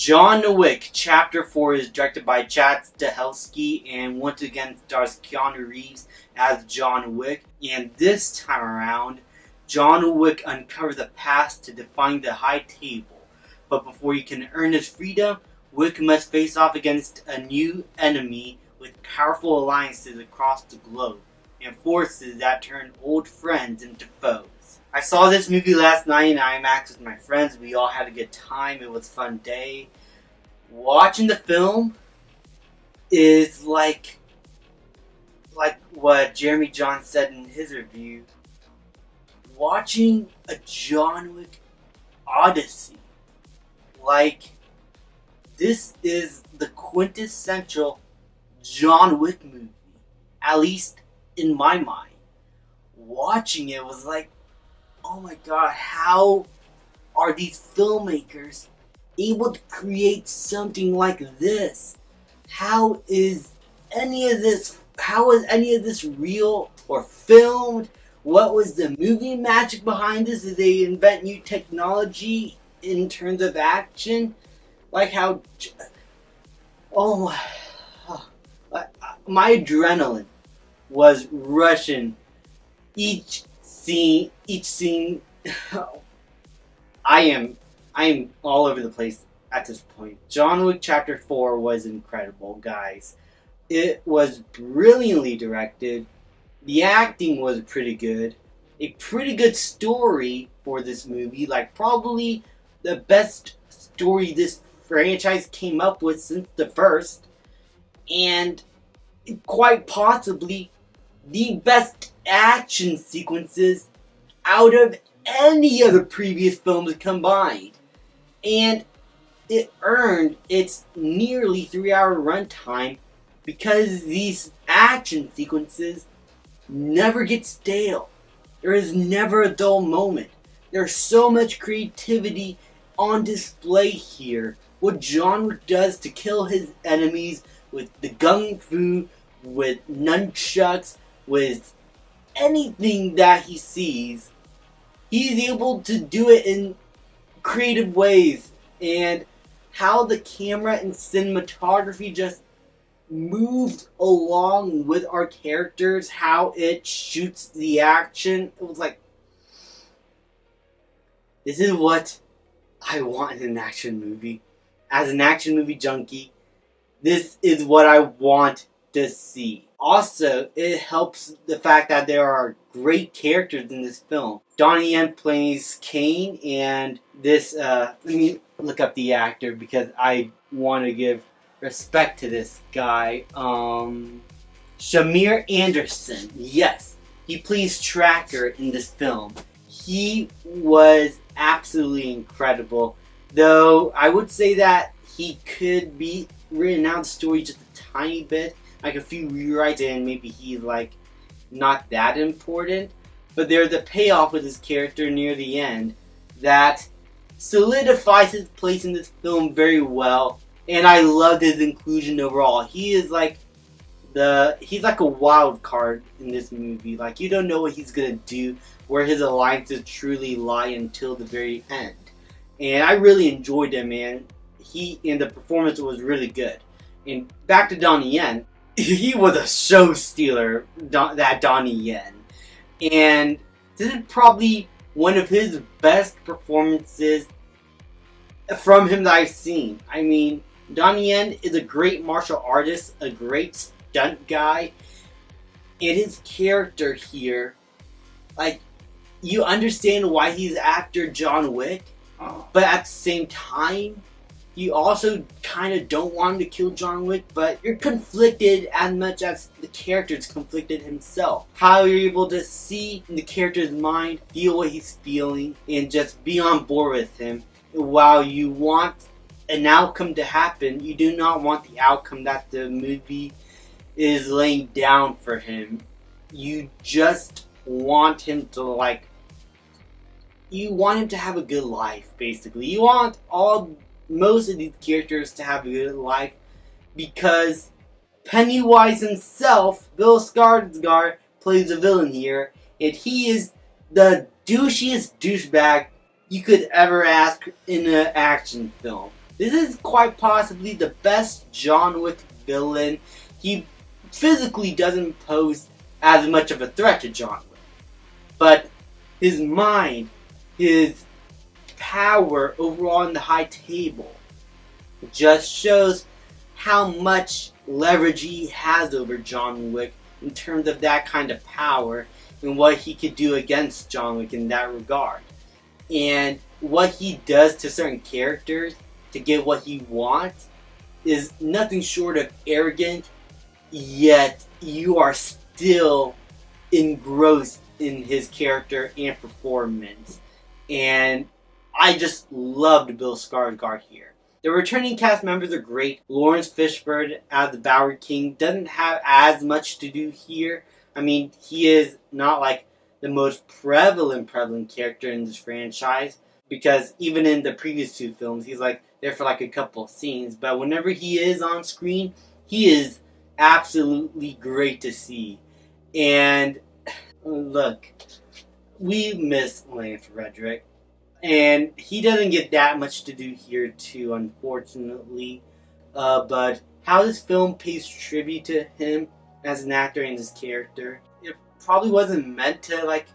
John Wick Chapter 4 is directed by Chad Stahelski and once again stars Keanu Reeves as John Wick. And this time around, John Wick uncovers a path to defying the high table. But before he can earn his freedom, Wick must face off against a new enemy with powerful alliances across the globe and forces that turn old friends into foes. I saw this movie last night in IMAX with my friends. We all had a good time. It was a fun day. Watching the film is like what Jeremy John said in his review. Watching a John Wick Odyssey. This is the quintessential John Wick movie. At least in my mind. Watching it was like, oh my god, how are these filmmakers able to create something like this? How is any of this real or filmed? What was the movie magic behind this? Did they invent new technology in terms of action? My adrenaline was rushing each scene. I am all over the place at this point. John Wick Chapter 4 was incredible, guys. It was brilliantly directed. The acting was pretty good. A pretty good story for this movie. Probably the best story this franchise came up with since the first. And quite possibly the best action sequences out of any of the previous films combined. And it earned its nearly 3-hour runtime because these action sequences never get stale. There is never a dull moment. There's so much creativity on display here. What John Wick does to kill his enemies with the gung fu, with nunchucks, with anything that he sees, he's able to do it in creative ways. And how the camera and cinematography just moved along with our characters, how it shoots the action, it was like, this is what I want in an action movie. As an action movie junkie, this is what I want to see. Also, it helps the fact that there are great characters in this film. Donnie Yen plays Kane, and this, let me look up the actor because I want to give respect to this guy. Shamir Anderson, yes, he plays Tracker in this film. He was absolutely incredible, though I would say that he could be written out the story just a tiny bit, like a few rewrites, and maybe he's not that important. But there's a payoff with his character near the end that solidifies his place in this film very well, and I loved his inclusion overall. He is he's like a wild card in this movie. You don't know what he's gonna do, where his alliances truly lie until the very end. And I really enjoyed him, man. The performance was really good. And back to Donnie Yen, he was a show stealer, that Donnie Yen. And this is probably one of his best performances from him that I've seen. I mean, Donnie Yen is a great martial artist, a great stunt guy. And his character here, you understand why he's after John Wick, but at the same time, you also kind of don't want him to kill John Wick, but you're conflicted as much as the character's conflicted himself. How you're able to see in the character's mind, feel what he's feeling, and just be on board with him. While you want an outcome to happen, you do not want the outcome that the movie is laying down for him. You just want him to you want him to have a good life, basically. You want most of these characters to have a good life because Pennywise himself, Bill Skarsgård, plays the villain here, and he is the douchiest douchebag you could ever ask in an action film. This is quite possibly the best John Wick villain. He physically doesn't pose as much of a threat to John Wick, but his mind, his power over on the high table just shows how much leverage he has over John Wick in terms of that kind of power and what he could do against John Wick in that regard. And what he does to certain characters to get what he wants is nothing short of arrogant, yet you are still engrossed in his character and performance. And I just loved Bill Skarsgård here. The returning cast members are great. Lawrence Fishburne as the Bowery King doesn't have as much to do here. I mean, he is not like the most prevalent character in this franchise, because even in the previous two films, he's like there for like a couple of scenes. But whenever he is on screen, he is absolutely great to see. And look, we miss Lance Reddick. And he doesn't get that much to do here too, unfortunately. But how this film pays tribute to him as an actor and his character, it probably wasn't meant to like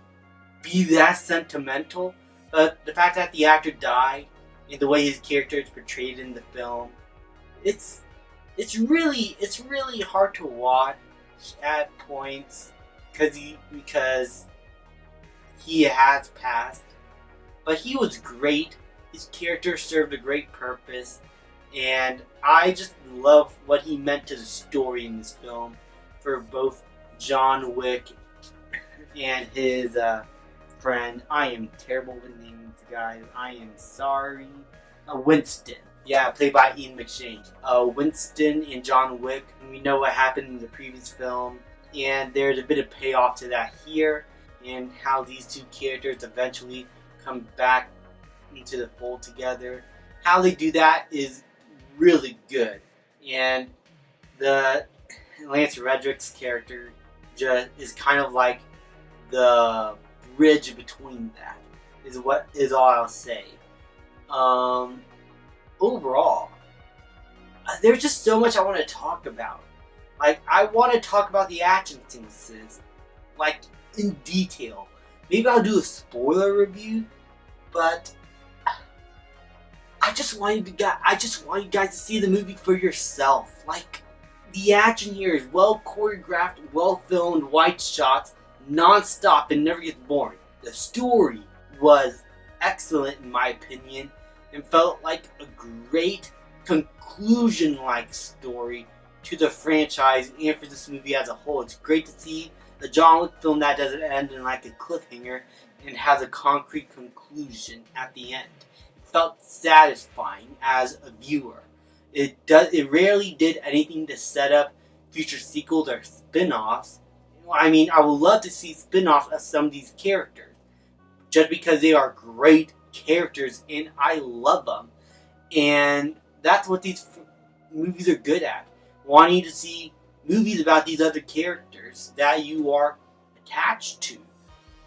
be that sentimental. But the fact that the actor died and the way his character is portrayed in the film, it's really hard to watch at points because he has passed. But he was great. His character served a great purpose. And I just love what he meant to the story in this film for both John Wick and his friend. I am terrible with names, guys. I am sorry. Winston. Yeah, played by Ian McShane. Winston and John Wick. We know what happened in the previous film. And there's a bit of payoff to that here. And how these two characters eventually come back into the fold together. How they do that is really good, and the Lance Reddick's character just is kind of like the bridge between that. Is all I'll say. Overall, there's just so much I want to talk about. Like, I want to talk about the action sequences, like in detail. Maybe I'll do a spoiler review. But I just want you guys to see the movie for yourself. Like, the action here is well choreographed, well filmed, wide shots, non-stop, and never gets boring. The story was excellent in my opinion, and felt like a great conclusion-like story to the franchise and for this movie as a whole. It's great to see a John Wick film that doesn't end in like a cliffhanger and has a concrete conclusion at the end. It felt satisfying as a viewer. It rarely did anything to set up future sequels or spin-offs. I mean, I would love to see spin-offs of some of these characters, just because they are great characters and I love them. And that's what these movies are good at. Wanting to see movies about these other characters that you are attached to,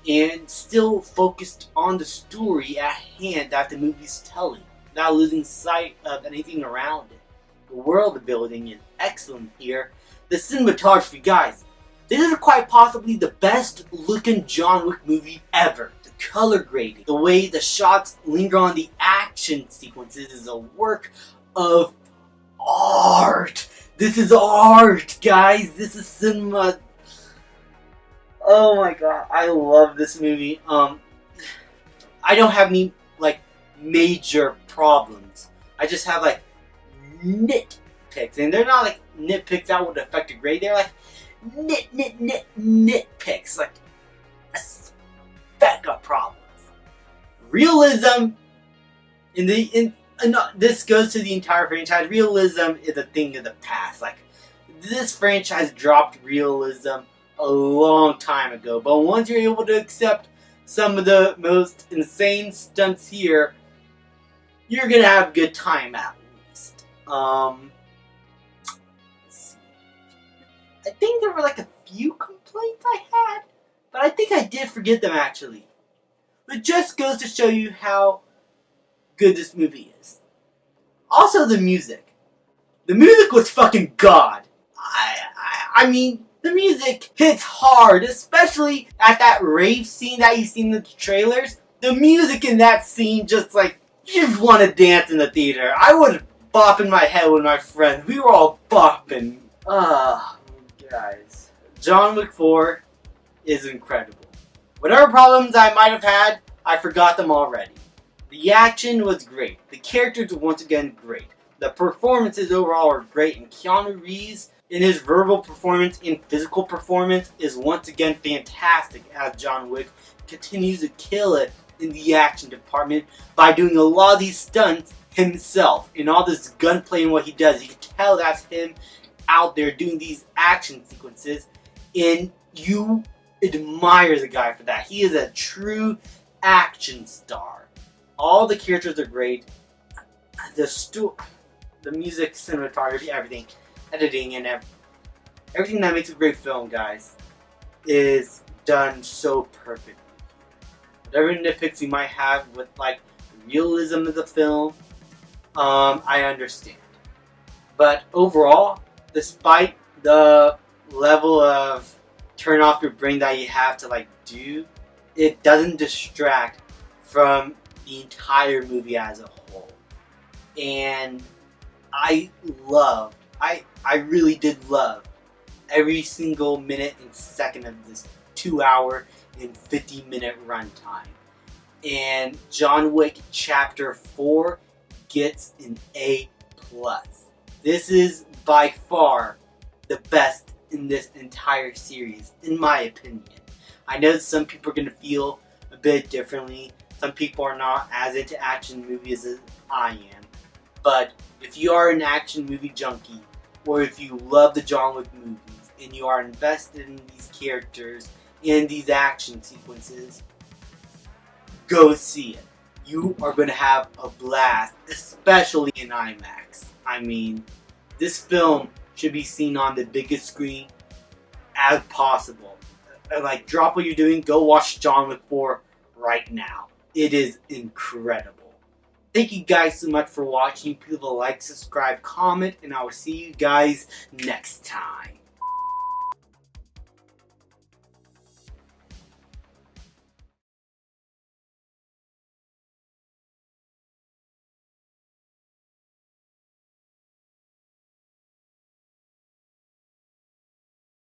and still focused on the story at hand that the movie's telling, without losing sight of anything around it. The world building is excellent here. The cinematography, guys, this is quite possibly the best looking John Wick movie ever. The color grading, the way the shots linger on the action sequences is a work of art. This is art, guys. This is cinema. Oh my god, I love this movie. I don't have any like major problems. I just have like nitpicks, and they're not like nitpicks that would affect a grade. They're like nitpicks, like a speck of problems. Realism this goes to the entire franchise. Realism is a thing of the past. Like, this franchise dropped realism a long time ago, but once you're able to accept some of the most insane stunts here, you're gonna have a good time at least. Let's see. I think there were like a few complaints I had, but I think I did forget them actually. It just goes to show you how good this movie is. Also, the music. The music was fucking god. I mean, the music hits hard, especially at that rave scene that you see in the trailers. The music in that scene just like, you just want to dance in the theater. I was bopping my head with my friends. We were all bopping. Guys. John Wick 4 is incredible. Whatever problems I might have had, I forgot them already. The action was great. The characters were once again great. The performances overall are great, and Keanu Reeves, in his verbal performance and physical performance, is once again fantastic as John Wick continues to kill it in the action department by doing a lot of these stunts himself. And all this gunplay and what he does, you can tell that's him out there doing these action sequences, and you admire the guy for that. He is a true action star. All the characters are great. The music, cinematography, everything, editing, and everything that makes a great film, guys, is done so perfectly. Whatever nitpicks you might have with like the realism of the film, I understand. But overall, despite the level of turn off your brain that you have to like do, it doesn't distract from the entire movie as a whole. And I really did love every single minute and second of this 2-hour and 50-minute runtime. And John Wick Chapter 4 gets an A+. This is by far the best in this entire series, in my opinion. I know some people are going to feel a bit differently. Some people are not as into action movies as I am. But if you are an action movie junkie, or if you love the John Wick movies, and you are invested in these characters and these action sequences, go see it. You are going to have a blast, especially in IMAX. I mean, this film should be seen on the biggest screen as possible. Like, drop what you're doing, go watch John Wick 4 right now. It is incredible. Thank you guys so much for watching. Please like, subscribe, comment, and I will see you guys next time.